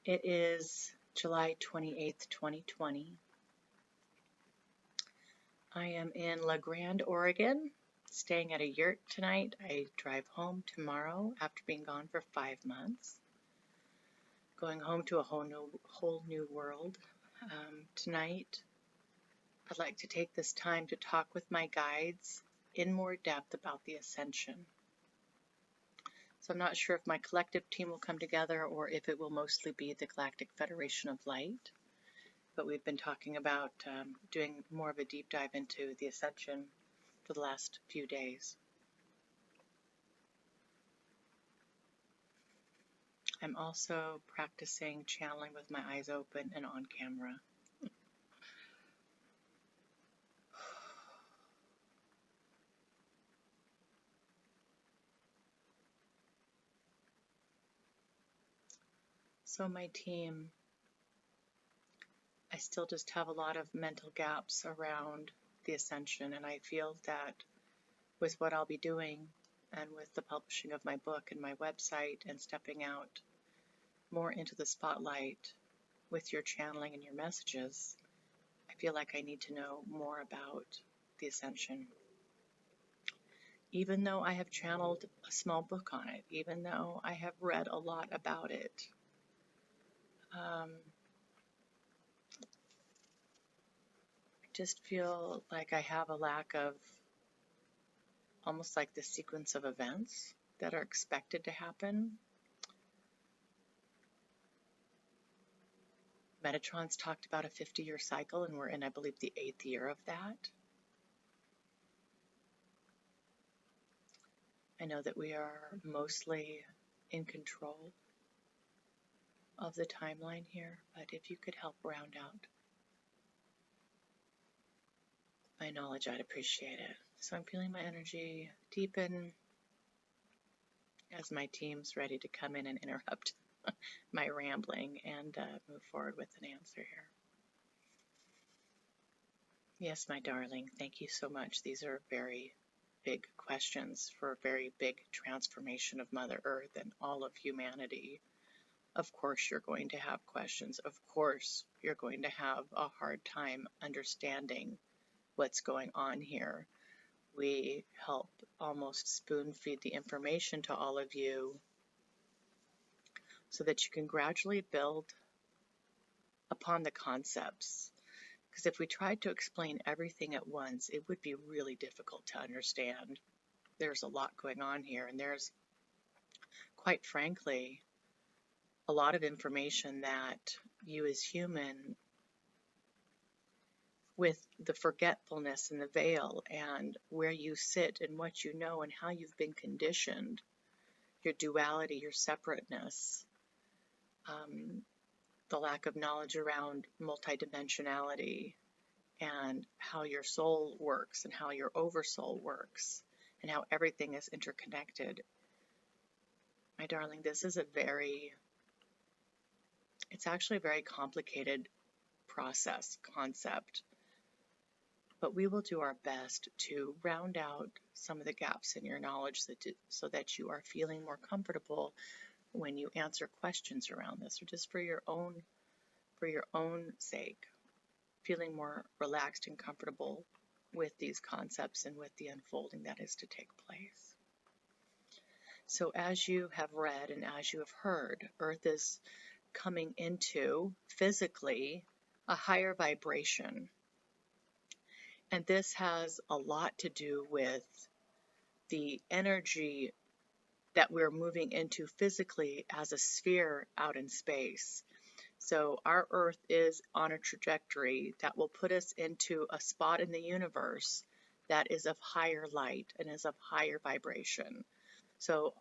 It is July 28th, 2020. I am in La Grande, Oregon, staying at a yurt tonight. I drive home tomorrow after being gone for 5 months. Going home to a whole new world. Tonight, I'd like to take this time to talk with my guides in more depth about the Ascension. So I'm not sure if my collective team will come together or if it will mostly be the Galactic Federation of Light. But we've been talking about doing more of a deep dive into the Ascension for the last few days. I'm also practicing channeling with my eyes open and on camera. So my team, I still just have a lot of mental gaps around the Ascension, and I feel that with what I'll be doing and with the publishing of my book and my website and stepping out more into the spotlight with your channeling and your messages, I feel like I need to know more about the Ascension. Even though I have channeled a small book on it, even though I have read a lot about it, I just feel like I have a lack of, almost like the sequence of events that are expected to happen. Metatron's talked about a 50-year cycle, and we're in, I believe, the 8th year of that. I know that we are mostly in control of the timeline here, but if you could help round out my knowledge, I'd appreciate it. So I'm feeling my energy deepen as my team's ready to come in and interrupt my rambling and move forward with an answer here. Yes, my darling, thank you so much. These are very big questions for a very big transformation of Mother Earth and all of humanity. Of course you're going to have questions. Of course you're going to have a hard time understanding what's going on here. We help almost spoon feed the information to all of you so that you can gradually build upon the concepts. Because if we tried to explain everything at once, it would be really difficult to understand. There's a lot going on here, and there's, quite frankly, a lot of information that you as human, with the forgetfulness and the veil and where you sit and what you know and how you've been conditioned, your duality, your separateness, the lack of knowledge around multidimensionality and how your soul works and how your oversoul works and how everything is interconnected. My darling, this is it's actually a very complicated concept, but we will do our best to round out some of the gaps in your knowledge so that you are feeling more comfortable when you answer questions around this, or just for your own sake, feeling more relaxed and comfortable with these concepts and with the unfolding that is to take place. So as you have read and as you have heard, Earth is coming into physically a higher vibration. And this has a lot to do with the energy that we're moving into physically as a sphere out in space. So our Earth is on a trajectory that will put us into a spot in the universe that is of higher light and is of higher vibration. So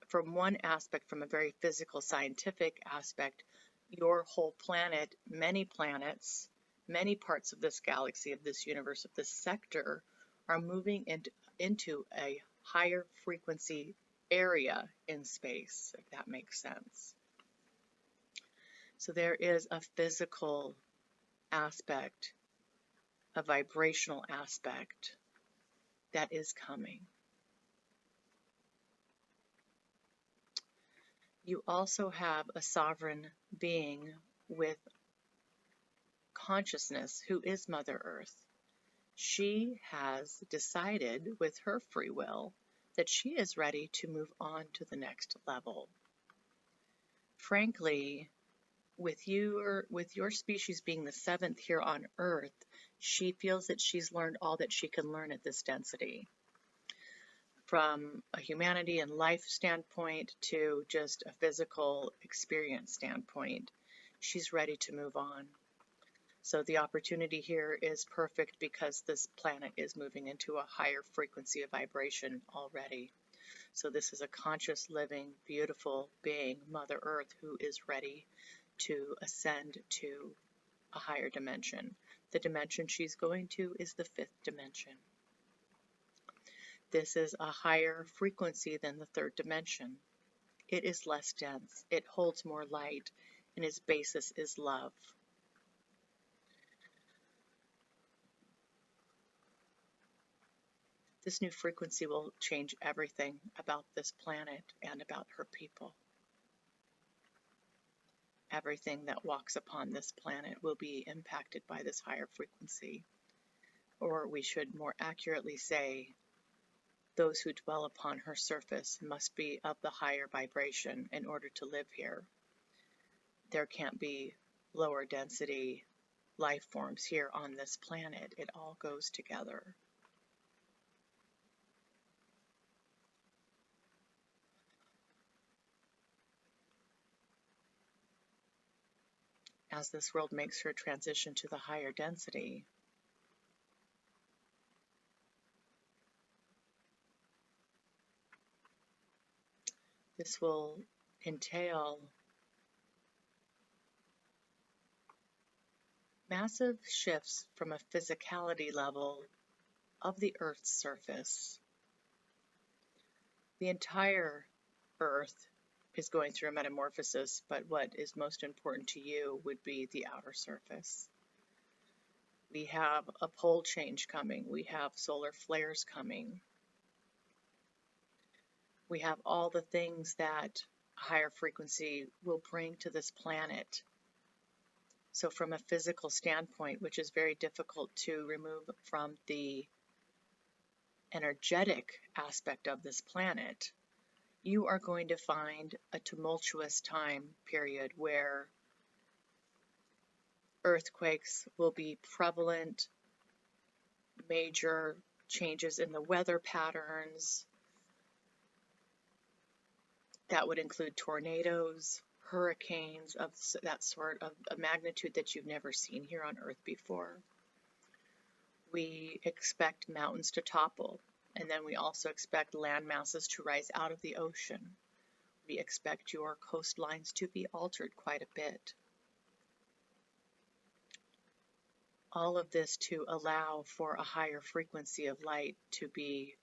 from one aspect, from a very physical, scientific aspect, your whole planet, many planets, many parts of this galaxy, of this universe, of this sector, are moving into a higher frequency area in space, if that makes sense. So there is a physical aspect, a vibrational aspect that is coming. You also have a sovereign being with consciousness who is Mother Earth. She has decided with her free will that she is ready to move on to the next level. Frankly, with your species being the seventh here on Earth, she feels that she's learned all that she can learn at this density. From a humanity and life standpoint to just a physical experience standpoint, she's ready to move on. So the opportunity here is perfect because this planet is moving into a higher frequency of vibration already. So this is a conscious, living, beautiful being, Mother Earth, who is ready to ascend to a higher dimension. The dimension she's going to is the fifth dimension. This is a higher frequency than the third dimension. It is less dense, it holds more light, and its basis is love. This new frequency will change everything about this planet and about her people. Everything that walks upon this planet will be impacted by this higher frequency. Or we should more accurately say, those who dwell upon her surface must be of the higher vibration in order to live here. There can't be lower density life forms here on this planet. It all goes together. As this world makes her transition to the higher density, this will entail massive shifts from a physicality level of the Earth's surface. The entire Earth is going through a metamorphosis, but what is most important to you would be the outer surface. We have a pole change coming. We have solar flares coming. We have all the things that higher frequency will bring to this planet. So from a physical standpoint, which is very difficult to remove from the energetic aspect of this planet, you are going to find a tumultuous time period where earthquakes will be prevalent, major changes in the weather patterns. That would include tornadoes, hurricanes of that sort, of a magnitude that you've never seen here on Earth before. We expect mountains to topple, and then we also expect land masses to rise out of the ocean. We expect your coastlines to be altered quite a bit. All of this to allow for a higher frequency of light to be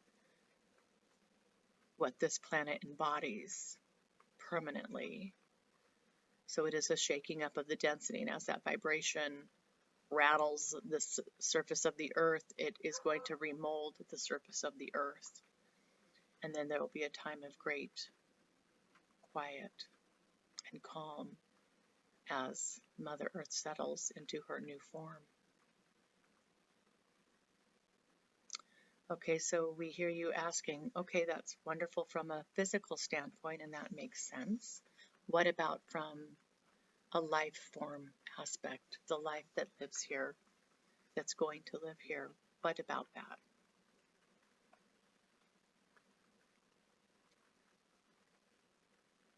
what this planet embodies permanently. So it is a shaking up of the density, and as that vibration rattles the surface of the Earth, it is going to remold the surface of the Earth. And then there will be a time of great quiet and calm as Mother Earth settles into her new form. Okay, so we hear you asking, okay, that's wonderful from a physical standpoint, and that makes sense. What about from a life form aspect, the life that lives here, that's going to live here? What about that?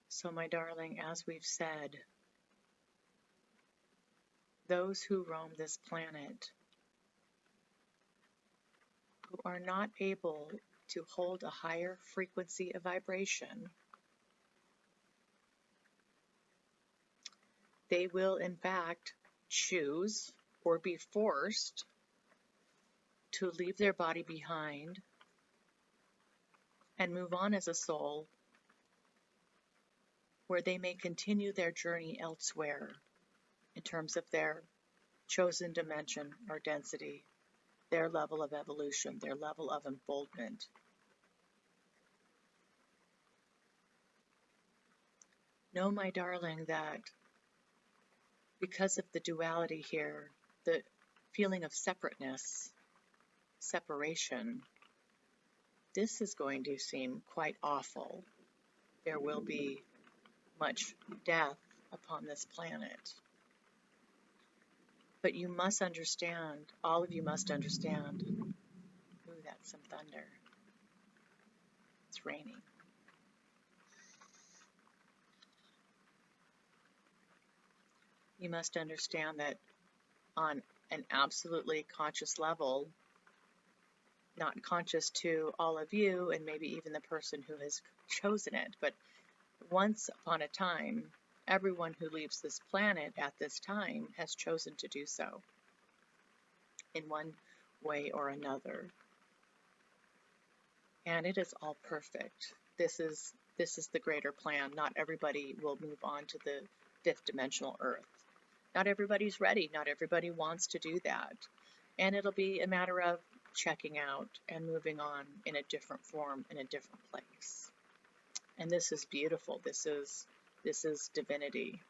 So, my darling, as we've said, those who roam this planet who are not able to hold a higher frequency of vibration, they will in fact choose or be forced to leave their body behind and move on as a soul, where they may continue their journey elsewhere in terms of their chosen dimension or density, their level of evolution, their level of unfoldment. Know, my darling, that because of the duality here, the feeling of separateness, separation, this is going to seem quite awful. There will be much death upon this planet. But you must understand, all of you must understand, ooh, that's some thunder. It's raining. You must understand that on an absolutely conscious level, not conscious to all of you and maybe even the person who has chosen it, but once upon a time, everyone who leaves this planet at this time has chosen to do so in one way or another. And it is all perfect. This is the greater plan. Not everybody will move on to the fifth dimensional Earth. Not everybody's ready. Not everybody wants to do that. And it'll be a matter of checking out and moving on in a different form, in a different place. And this is beautiful. This is divinity.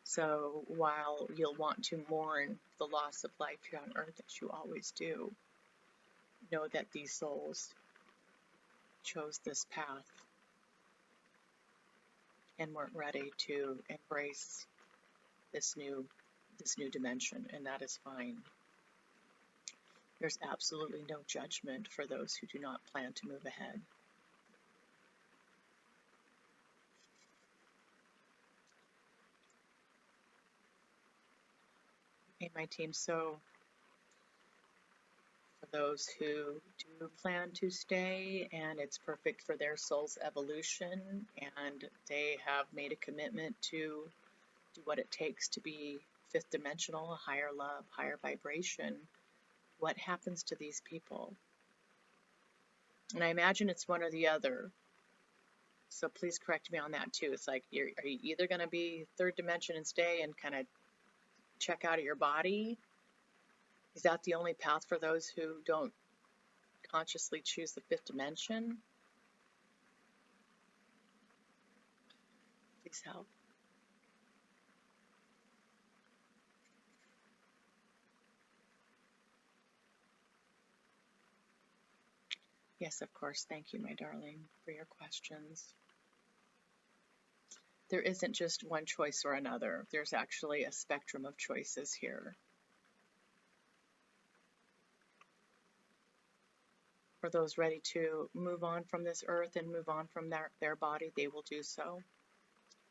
So while you'll want to mourn the loss of life here on Earth, as you always do, know that these souls chose this path and weren't ready to embrace this new dimension, and that is fine. There's absolutely no judgment for those who do not plan to move ahead. Okay, my team, so for those who do plan to stay and it's perfect for their soul's evolution and they have made a commitment to do what it takes to be fifth dimensional, higher love, higher vibration, what happens to these people? And I imagine it's one or the other. So please correct me on that too. It's like, are you either going to be third dimension and stay and kind of check out of your body? Is that the only path for those who don't consciously choose the fifth dimension? Please help. Yes, of course. Thank you, my darling, for your questions. There isn't just one choice or another. There's actually a spectrum of choices here. For those ready to move on from this earth and move on from their body, they will do so.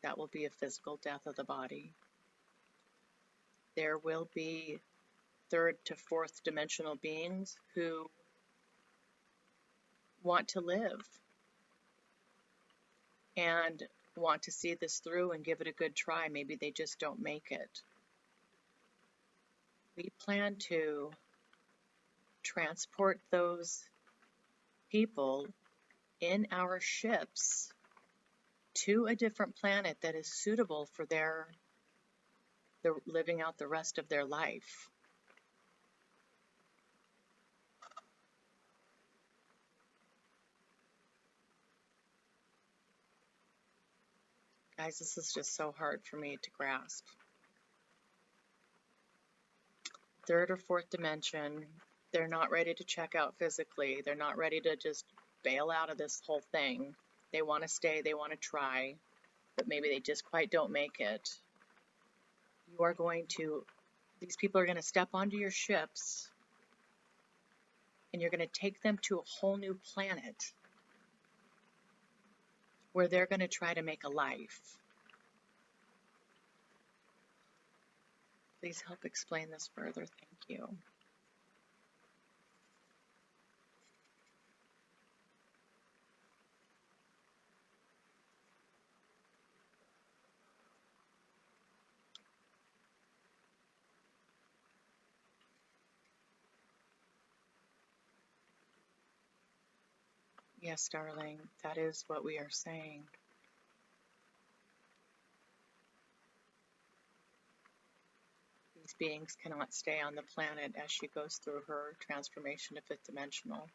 That will be a physical death of the body. There will be third to fourth dimensional beings who want to live and want to see this through and give it a good try. Maybe they just don't make it. We plan to transport those people in our ships to a different planet that is suitable for their living out the rest of their life. Guys, this is just so hard for me to grasp. Third or fourth dimension, they're not ready to check out physically. They're not ready to just bail out of this whole thing. They want to stay, they want to try, but maybe they just quite don't make it. These people are going to step onto your ships and you're going to take them to a whole new planet where they're going to try to make a life. Please help explain this further. Thank you. Yes, darling, that is what we are saying. These beings cannot stay on the planet as she goes through her transformation to fifth dimensional.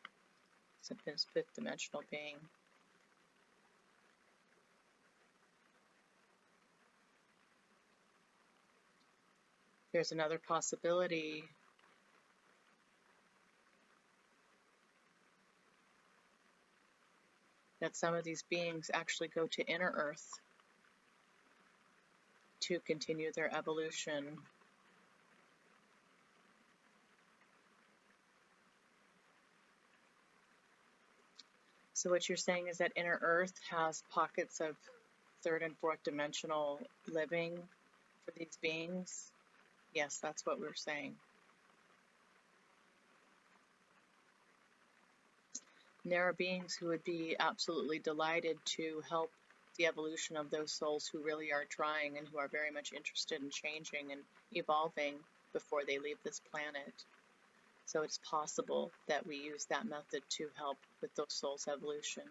It's a fifth dimensional being. There's another possibility that some of these beings actually go to inner Earth to continue their evolution. So what you're saying is that inner Earth has pockets of third and fourth dimensional living for these beings? Yes, that's what we're saying. And there are beings who would be absolutely delighted to help the evolution of those souls who really are trying and who are very much interested in changing and evolving before they leave this planet. So it's possible that we use that method to help with those souls' evolution.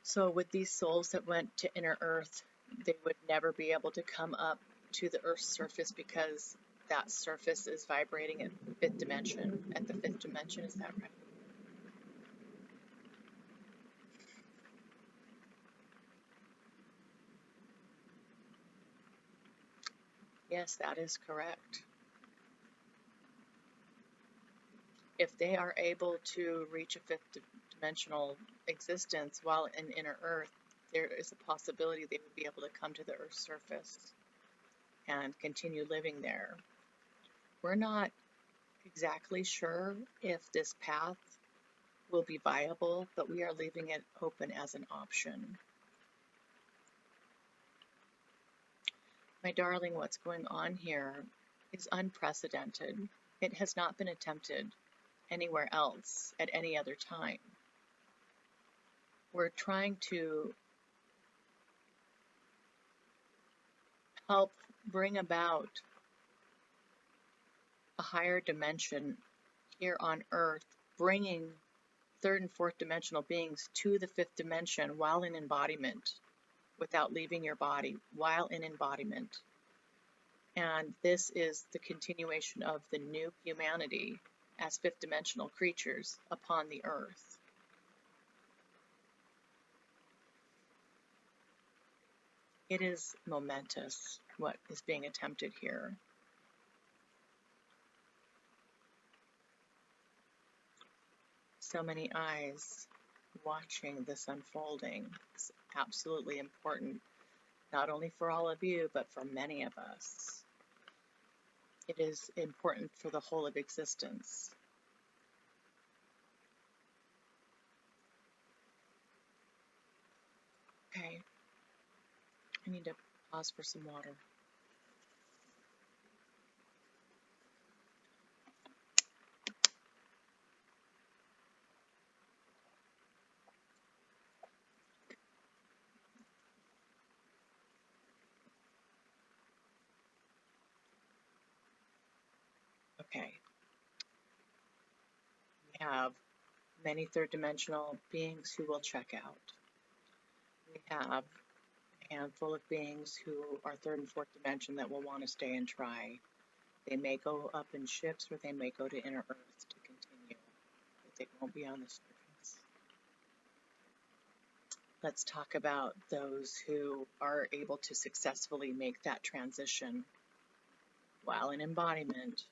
So with these souls that went to inner Earth, they would never be able to come up to the Earth's surface because that surface is vibrating at the fifth dimension. At the fifth dimension, is that right? Yes, that is correct. If they are able to reach a fifth dimensional existence while in inner Earth, there is a possibility they would be able to come to the Earth's surface and continue living there. We're not exactly sure if this path will be viable, but we are leaving it open as an option. My darling, what's going on here is unprecedented. It has not been attempted anywhere else at any other time. We're trying to help bring about a higher dimension here on Earth, bringing third and fourth dimensional beings to the fifth dimension while in embodiment, without leaving your body, while in embodiment. And this is the continuation of the new humanity as fifth dimensional creatures upon the Earth. It is momentous what is being attempted here. So many eyes watching this unfolding. It's absolutely important, not only for all of you, but for many of us. It is important for the whole of existence. Okay, I need to pause for some water. Okay, we have many third dimensional beings who will check out. We have a handful of beings who are third and fourth dimension that will want to stay and try. They may go up in ships or they may go to inner Earth to continue, but they won't be on the surface. Let's talk about those who are able to successfully make that transition while in embodiment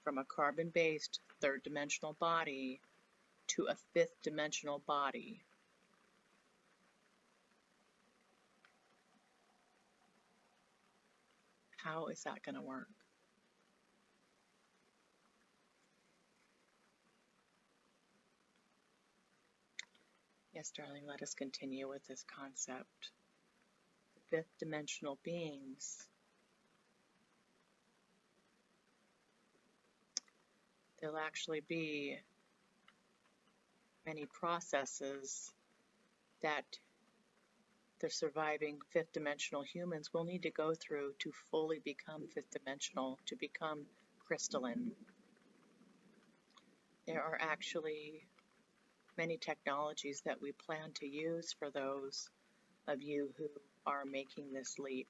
from a carbon-based third dimensional body to a fifth dimensional body. How is that going to work? Yes, darling, let us continue with this concept. The fifth dimensional beings, there'll actually be many processes that the surviving fifth dimensional humans will need to go through to fully become fifth dimensional, to become crystalline. There are actually many technologies that we plan to use for those of you who are making this leap.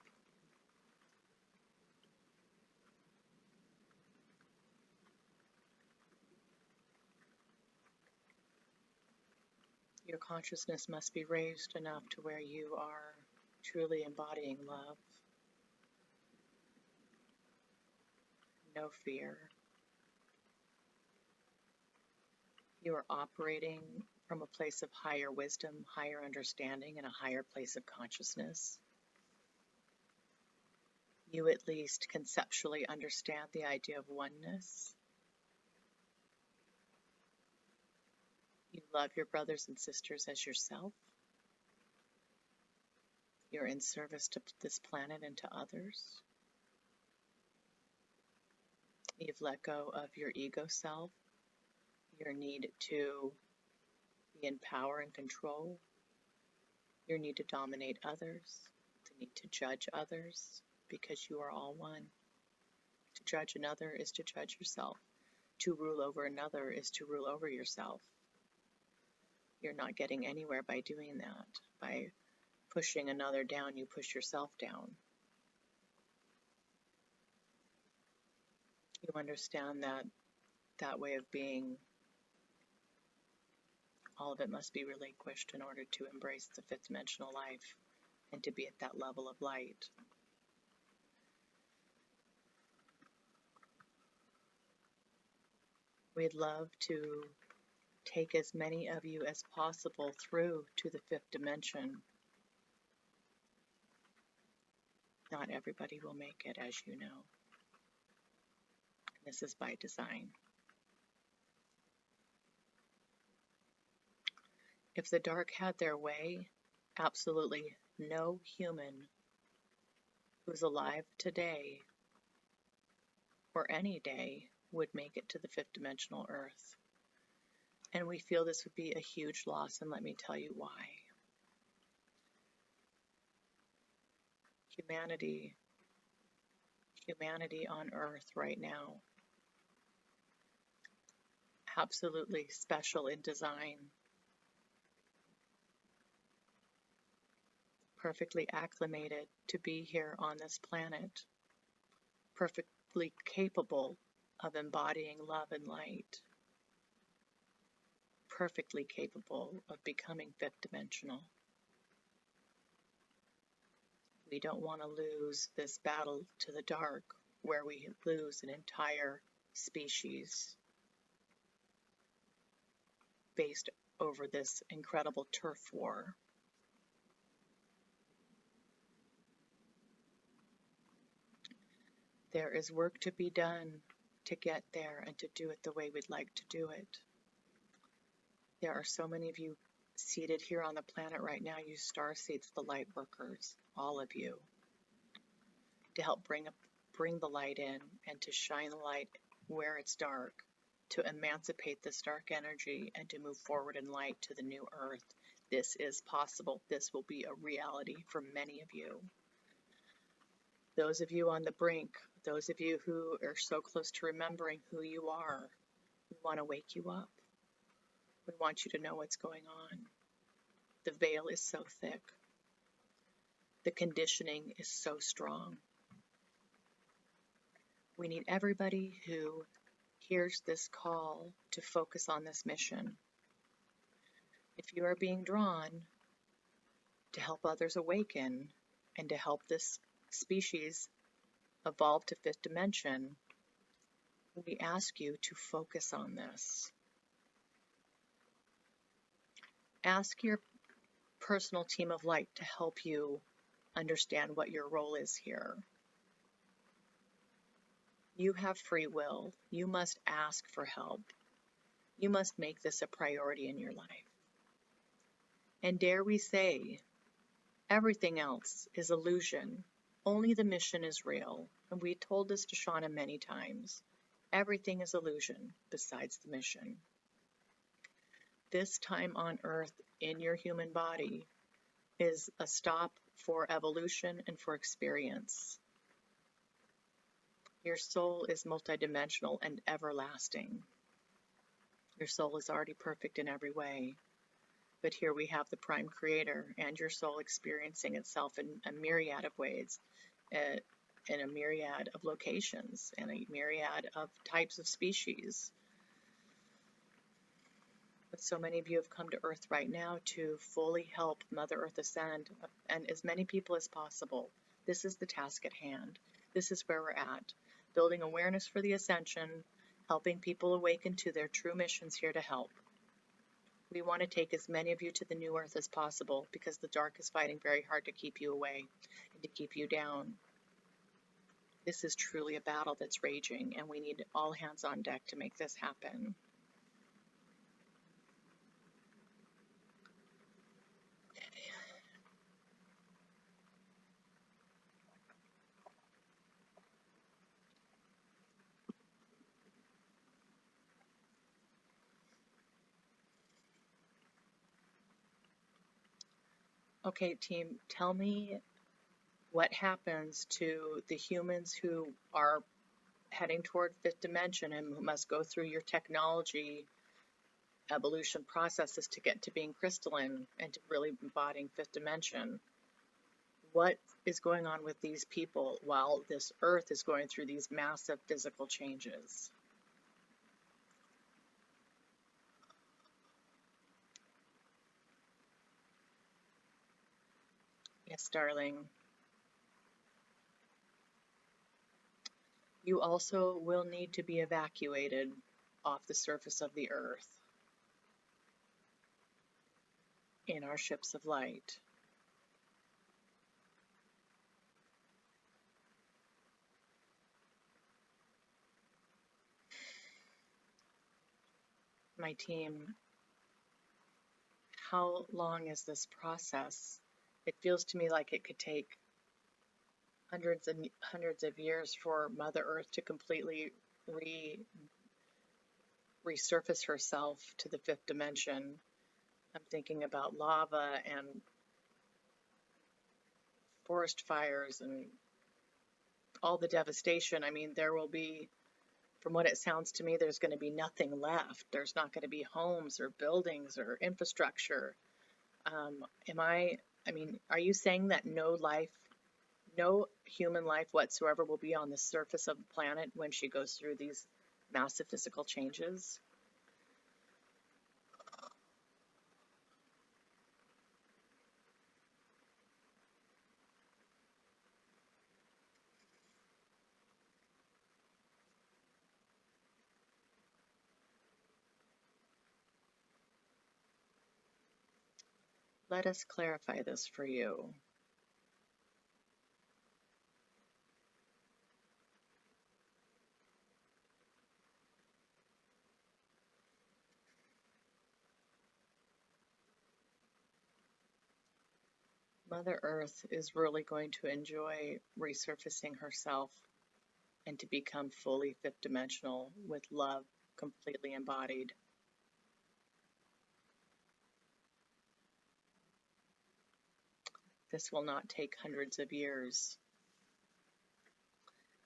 Your consciousness must be raised enough to where you are truly embodying love. no fear. You are operating from a place of higher wisdom, higher understanding, and a higher place of consciousness. You at least conceptually understand the idea of oneness. You love your brothers and sisters as yourself. You're in service to this planet and to others. You've let go of your ego self, your need to be in power and control, your need to dominate others, the need to judge others, because you are all one. To judge another is to judge yourself. To rule over another is to rule over yourself. You're not getting anywhere by doing that. By pushing another down, you push yourself down. You understand that that way of being, all of it must be relinquished in order to embrace the fifth dimensional life and to be at that level of light. We'd love to take as many of you as possible through to the fifth dimension. Not everybody will make it, as you know. This is by design. If the dark had their way, absolutely no human who's alive today or any day would make it to the fifth dimensional Earth. And we feel this would be a huge loss, and let me tell you why. Humanity on Earth right now, absolutely special in design, perfectly acclimated to be here on this planet, perfectly capable of embodying love and light, perfectly capable of becoming fifth dimensional. We don't want to lose this battle to the dark, where we lose an entire species based over this incredible turf war. There is work to be done to get there and to do it the way we'd like to do it. There are so many of you seated here on the planet right now, you starseeds, the light workers, all of you, to help bring the light in and to shine the light where it's dark, to emancipate this dark energy and to move forward in light to the new earth. This is possible. This will be a reality for many of you. Those of you on the brink, those of you who are so close to remembering who you are, we want to wake you up. We want you to know what's going on. The veil is so thick. The conditioning is so strong. We need everybody who hears this call to focus on this mission. If you are being drawn to help others awaken and to help this species evolve to fifth dimension, we ask you to focus on this. Ask your personal team of light to help you understand what your role is here. You have free will. You must ask for help. You must make this a priority in your life. And dare we say, everything else is illusion. Only the mission is real. And we told this to Shawna many times. Everything is illusion besides the mission. This time on Earth in your human body is a stop for evolution and for experience. Your soul is multidimensional and everlasting. Your soul is already perfect in every way. But here we have the Prime Creator and your soul experiencing itself in a myriad of ways, in a myriad of locations, and a myriad of types of species. But so many of you have come to Earth right now to fully help Mother Earth ascend, and as many people as possible. This is the task at hand. This is where we're at. building awareness for the ascension, helping people awaken to their true missions here to help. We want to take as many of you to the new earth as possible because the dark is fighting very hard to keep you away and to keep you down. This is truly a battle that's raging, and we need all hands on deck to make this happen. Okay, team, tell me what happens to the humans who are heading toward fifth dimension and who must go through your technology evolution processes to get to being crystalline and to really embodying fifth dimension. What is going on with these people while this earth is going through these massive physical changes? Yes, darling. You also will need to be evacuated off the surface of the earth in our ships of light. My team, how long is this process? It feels to me like it could take hundreds and hundreds of years for Mother Earth to completely resurface herself to the fifth dimension. I'm thinking about lava and forest fires and all the devastation. I mean, there will be, from what it sounds to me, there's going to be nothing left. There's not going to be homes or buildings or infrastructure. Are you saying that no human life whatsoever will be on the surface of the planet when she goes through these massive physical changes? Let us clarify this for you. Mother Earth is really going to enjoy resurfacing herself and to become fully fifth dimensional with love completely embodied. This will not take hundreds of years.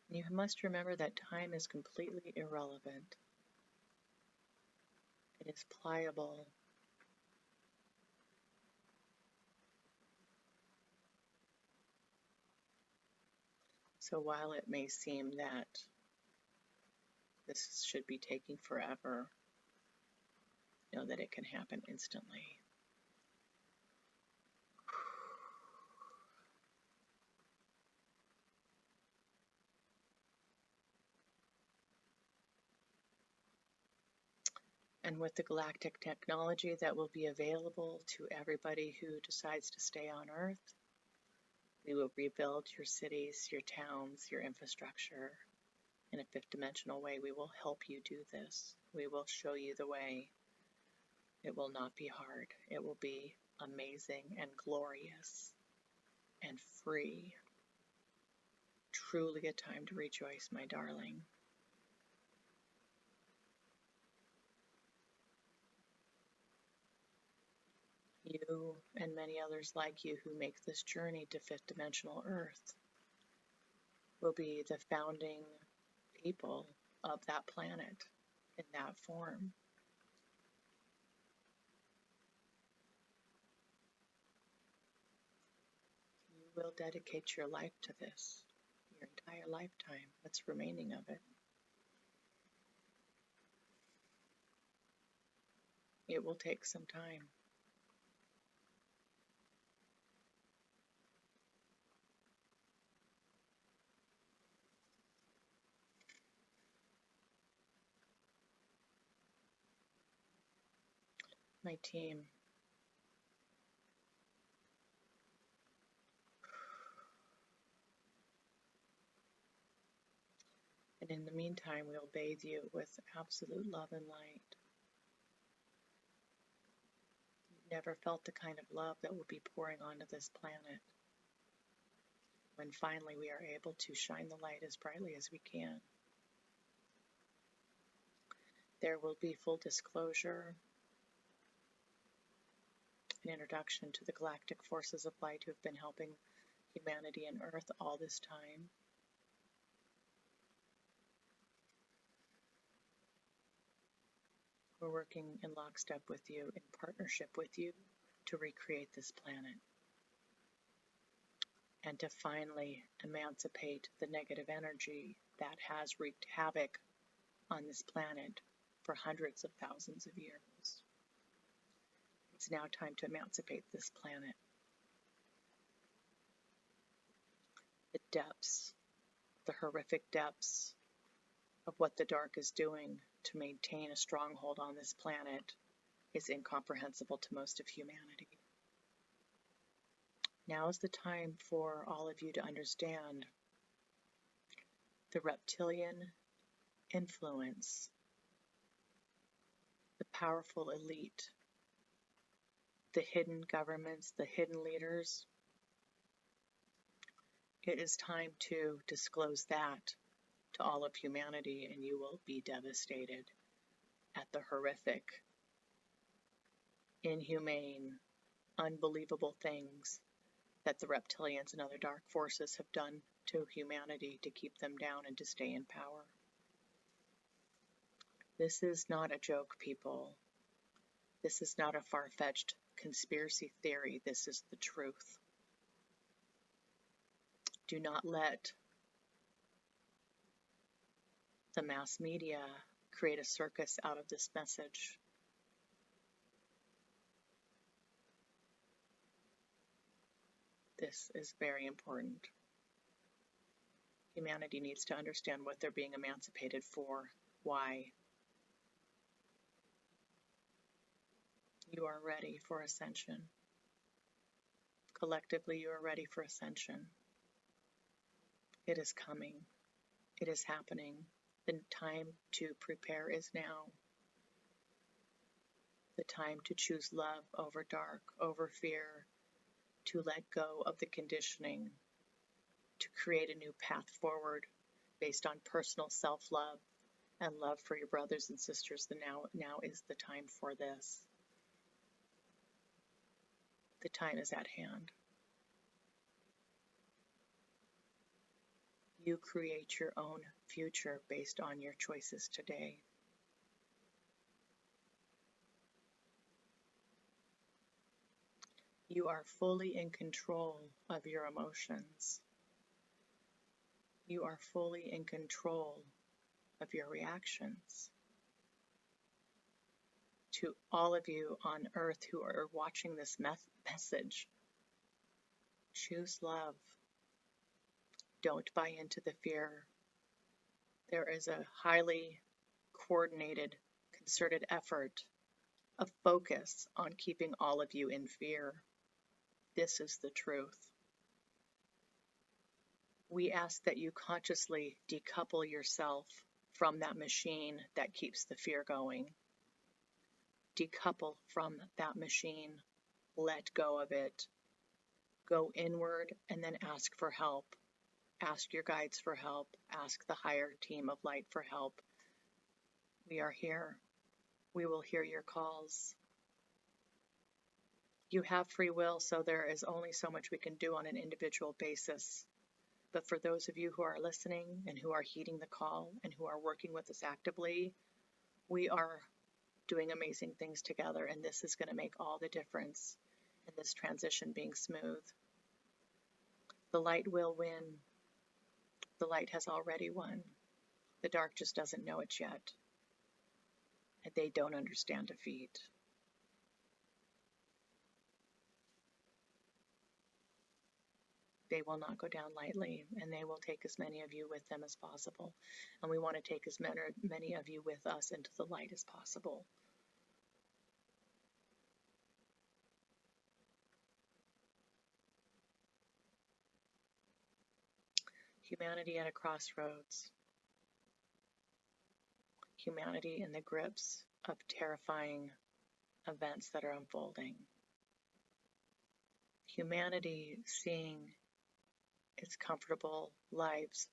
You must remember that time is completely irrelevant. It is pliable. So while it may seem that this should be taking forever, know that it can happen instantly. And with the galactic technology that will be available to everybody who decides to stay on Earth, we will rebuild your cities, your towns, your infrastructure in a fifth dimensional way. We will help you do this. We will show you the way. It will not be hard. It will be amazing and glorious and free. Truly a time to rejoice, my darling. You and many others like you who make this journey to fifth dimensional Earth will be the founding people of that planet in that form. You will dedicate your life to this, your entire lifetime, what's remaining of it. It will take some time. my team. And in the meantime, we'll bathe you with absolute love and light. You've never felt the kind of love that will be pouring onto this planet when finally we are able to shine the light as brightly as we can. There will be full disclosure, an introduction to the galactic forces of light who have been helping humanity and Earth all this time. We're working in lockstep with you, in partnership with you, to recreate this planet and to finally emancipate the negative energy that has wreaked havoc on this planet for hundreds of thousands of years. It's now time to emancipate this planet. The depths, the horrific depths of what the dark is doing to maintain a stronghold on this planet is incomprehensible to most of humanity. Now is the time for all of you to understand the reptilian influence, the powerful elite, the hidden governments, the hidden leaders. It is time to disclose that to all of humanity, and you will be devastated at the horrific, inhumane, unbelievable things that the reptilians and other dark forces have done to humanity to keep them down and to stay in power. This is not a joke, people. This is not a far-fetched conspiracy theory. This is the truth. Do not let the mass media create a circus out of this message. This is very important. Humanity needs to understand what they're being emancipated for, why. You are ready for ascension. Collectively, you are ready for ascension. It is coming. It is happening. The time to prepare is now. The time to choose love over dark, over fear, to let go of the conditioning, to create a new path forward based on personal self-love and love for your brothers and sisters. Now is the time for this. The time is at hand. You create your own future based on your choices today. You are fully in control of your emotions. You are fully in control of your reactions. To all of you on Earth who are watching this message, choose love. Don't buy into the fear. There is a highly coordinated, concerted effort, a focus on keeping all of you in fear. This is the truth. We ask that you consciously decouple yourself from that machine that keeps the fear going. Decouple from that machine. Let go of it. Go inward and then ask for help. Ask your guides for help. Ask the higher team of light for help. We are here. We will hear your calls. You have free will, so there is only so much we can do on an individual basis. But for those of you who are listening and who are heeding the call and who are working with us actively, we are doing amazing things together, and this is going to make all the difference in this transition being smooth. The light will win. The light has already won. The dark just doesn't know it yet. And they don't understand defeat. They will not go down lightly, and they will take as many of you with them as possible. And we want to take as many of you with us into the light as possible. Humanity at a crossroads. Humanity in the grips of terrifying events that are unfolding. Humanity seeing its comfortable lives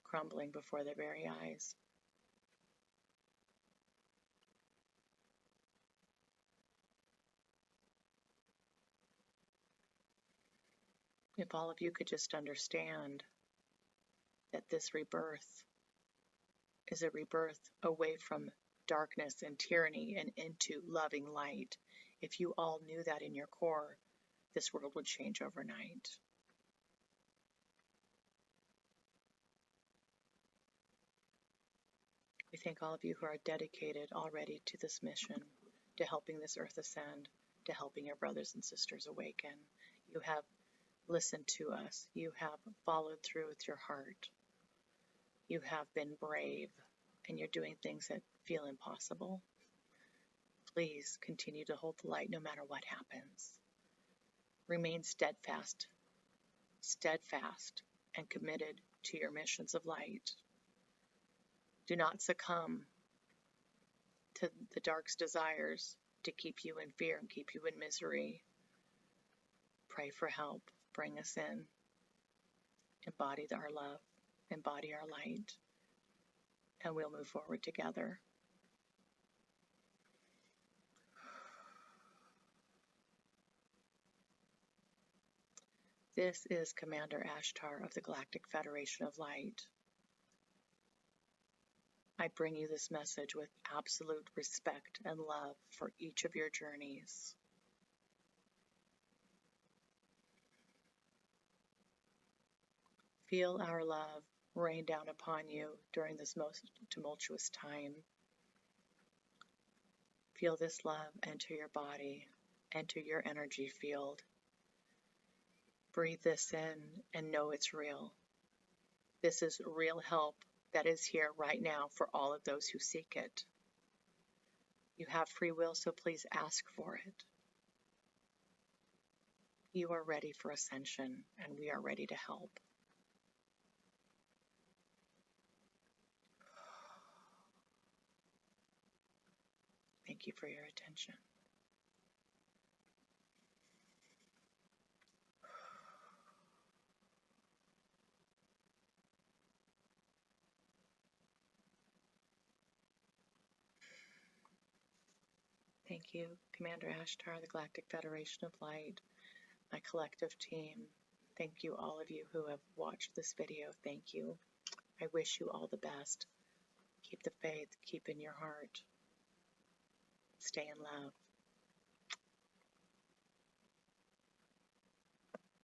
crumbling before their very eyes. If all of you could just understand that this rebirth is a rebirth away from darkness and tyranny and into loving light, if you all knew that in your core, this world would change overnight. We thank all of you who are dedicated already to this mission, to helping this earth ascend, to helping your brothers and sisters awaken. You have listened to us. You have followed through with your heart. You have been brave, and you're doing things that feel impossible. Please continue to hold the light no matter what happens. Remain steadfast and committed to your missions of light. Do not succumb to the dark's desires to keep you in fear and keep you in misery. Pray for help. Bring us in. Embody our love. Embody our light. And we'll move forward together. This is Commander Ashtar of the Galactic Federation of Light. I bring you this message with absolute respect and love for each of your journeys. Feel our love rain down upon you during this most tumultuous time. Feel this love enter your body, enter your energy field. Breathe this in and know it's real. This is real help that is here right now for all of those who seek it. You have free will, so please ask for it. You are ready for ascension, and we are ready to help. Thank you for your attention. Thank you, Commander Ashtar, the Galactic Federation of Light, my collective team. Thank you, all of you who have watched this video. Thank you. I wish you all the best. Keep the faith, keep in your heart. Stay in love.